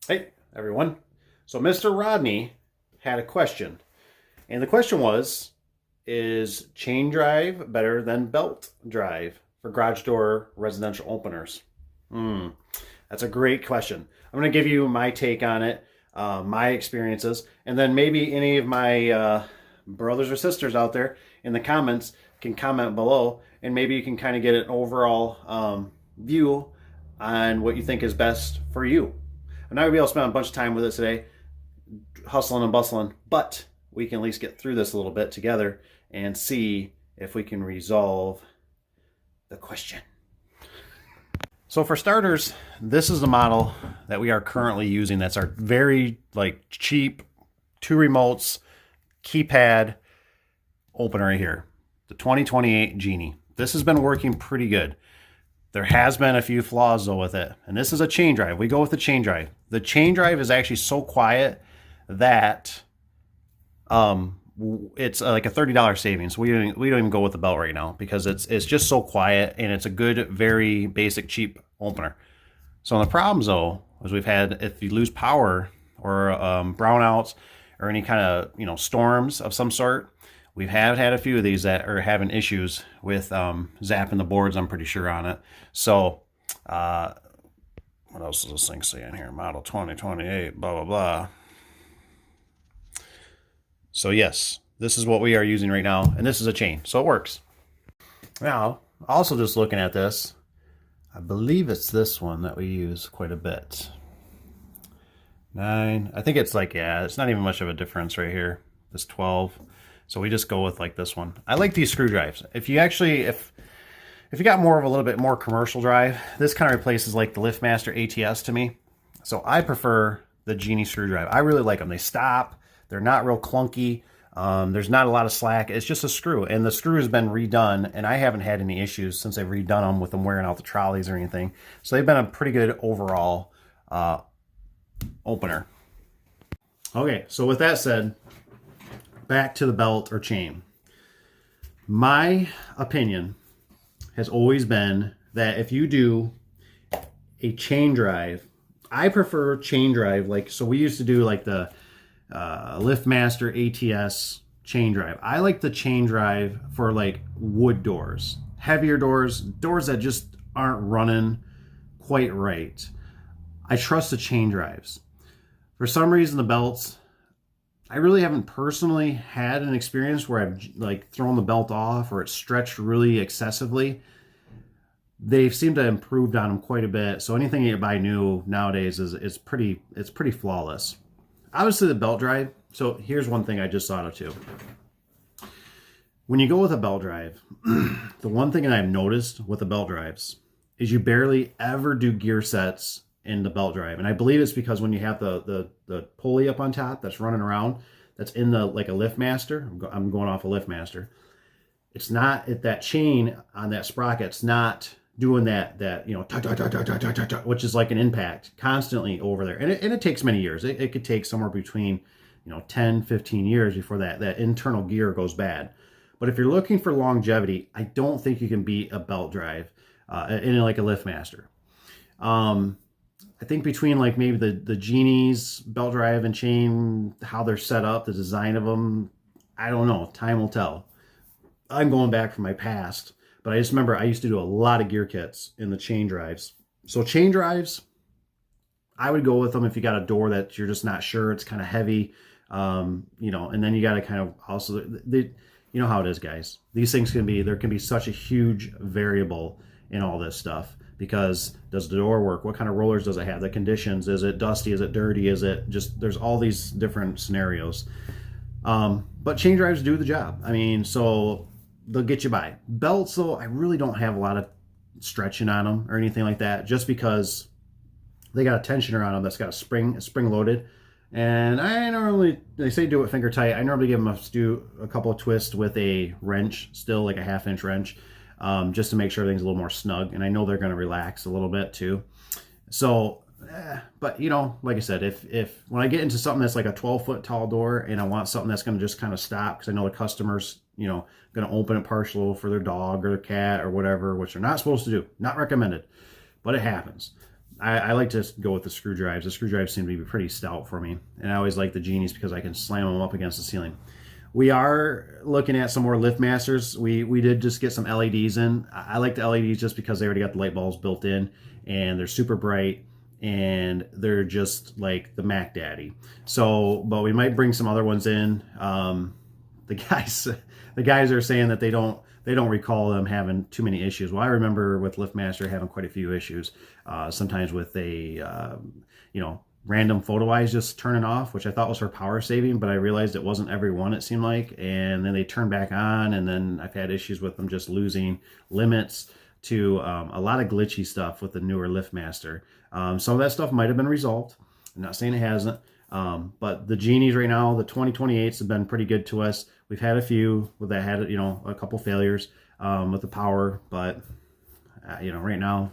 Hey, everyone. So Mr. Rodney had a question. And the question was, is chain drive better than belt drive for garage door residential openers? That's a great question. I'm going to give you my take on it, my experiences, and then maybe any of my brothers or sisters out there in the comments can comment below, and maybe you can kind of get an overall view on what you think is best for you. I'm not going to be able to spend a bunch of time with it today, hustling and bustling, but we can at least get through this a little bit together and see if we can resolve the question. So for starters, this is the model that we are currently using. That's our very cheap 2 remotes keypad opener right here, the 2028 Genie. This has been working pretty good. There has been a few flaws though with it, and this is a chain drive. We go with the chain drive. The chain drive is actually so quiet that it's like a $30 savings. We don't even go with the belt right now because it's just so quiet, and it's a good, very basic, cheap opener. So the problems though is we've had, if you lose power or brownouts or any kind of storms of some sort, we have had a few of these that are having issues with zapping the boards, I'm pretty sure, on it. So what else does this thing say in here? Model 2028, blah, blah, blah. So yes, this is what we are using right now, and this is a chain, so it works. Now, also just looking at this, I believe it's this one that we use quite a bit. 9, I think it's it's not even much of a difference right here. This 12. So we just go with this one. I like these screw drives. If you got more of a little bit more commercial drive, this kind of replaces the LiftMaster ATS to me. So I prefer the Genie screw drive. I really like them. They stop. They're not real clunky. There's not a lot of slack. It's just a screw, and the screw has been redone, and I haven't had any issues since they've redone them with them wearing out the trolleys or anything. So they've been a pretty good overall opener. Okay, so with that said, back to the belt or chain. My opinion has always been that if you do a chain drive, I prefer chain drive. So we used to do the LiftMaster ATS chain drive. I like the chain drive for wood doors, heavier doors that just aren't running quite right. I trust the chain drives. For some reason, the belts, I really haven't personally had an experience where I've thrown the belt off or it's stretched really excessively. They've seemed to have improved on them quite a bit. So anything you buy new nowadays is pretty flawless. Obviously the belt drive. So here's one thing I just thought of too. When you go with a belt drive, the one thing that I've noticed with the belt drives is you barely ever do gear sets in the belt drive. And I believe it's because when you have the pulley up on top that's running around, that's in the a LiftMaster. I'm going off a LiftMaster. It's not that chain on that sprocket. It's not doing that which is like an impact constantly over there. And it takes many years. It could take somewhere between 10, 15 years before that internal gear goes bad. But if you're looking for longevity, I don't think you can beat a belt drive in a LiftMaster. I think between maybe the Genie's belt drive and chain, how they're set up, the design of them, I don't know. Time will tell. I'm going back from my past, but I just remember I used to do a lot of gear kits in the chain drives. So chain drives, I would go with them if you got a door that you're just not sure, it's kind of heavy, and then you got to kind of also, you know how it is, guys. These things there can be such a huge variable in all this stuff. Because does the door work? What kind of rollers does it have? The conditions, is it dusty? Is it dirty? Is it just, there's all these different scenarios. But chain drives do the job. I mean, so they'll get you by. Belts, though, I really don't have a lot of stretching on them or anything like that, just because they got a tensioner on them that's got a spring loaded. And I normally, they say do it finger tight. I normally give them a couple of twists with a wrench, still like a 1/2-inch wrench. Just to make sure everything's a little more snug, and I know they're going to relax a little bit too. So, but like I said, if when I get into something that's like a 12-foot tall door, and I want something that's going to just kind of stop, because I know the customer's going to open it partial for their dog or their cat or whatever, which they're not supposed to do, not recommended, but it happens. I like to go with the screw drives. The screw drives seem to be pretty stout for me. And I always like the Genies because I can slam them up against the ceiling. We are looking at some more LiftMasters. We did just get some LEDs in. I like the LEDs just because they already got the light bulbs built in, and they're super bright, and they're just like the Mac Daddy. So, but we might bring some other ones in. The guys are saying that they don't recall them having too many issues. Well, I remember with LiftMaster having quite a few issues. Sometimes with a random photo eyes just turning off, which I thought was for power saving, but I realized it wasn't every one, it seemed like. And then they turn back on, and then I've had issues with them just losing limits to a lot of glitchy stuff with the newer LiftMaster. Some of that stuff might have been resolved. I'm not saying it hasn't. But the Genies right now, the 2028s have been pretty good to us. We've had a few that had, a couple failures with the power, but right now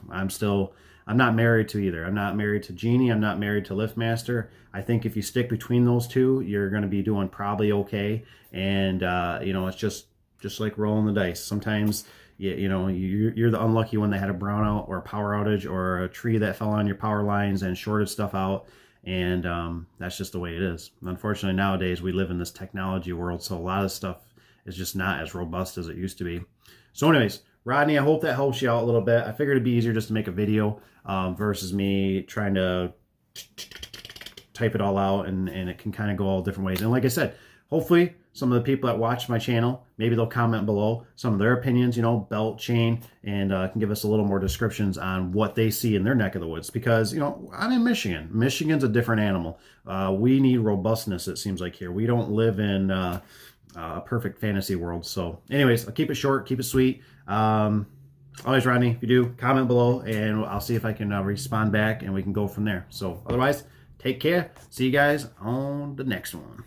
I'm not married to either. I'm not married to Genie. I'm not married to LiftMaster. I think if you stick between those two, you're going to be doing probably okay. And it's just like rolling the dice. Sometimes you're the unlucky one that had a brownout or a power outage or a tree that fell on your power lines and shorted stuff out. And that's just the way it is. Unfortunately, nowadays we live in this technology world, so a lot of stuff is just not as robust as it used to be. So anyways, Rodney, I hope that helps you out a little bit. I figured it'd be easier just to make a video versus me trying to type it all out, and it can kind of go all different ways. And like I said, hopefully some of the people that watch my channel, maybe they'll comment below some of their opinions, belt, chain, and can give us a little more descriptions on what they see in their neck of the woods. Because, I'm in Michigan. Michigan's a different animal. We need robustness, it seems like, here. We don't live in a perfect fantasy world. So anyways, I'll keep it short, keep it sweet. Always, Rodney, if you do, comment below, and I'll see if I can respond back, and we can go from there. So otherwise, take care. See you guys on the next one.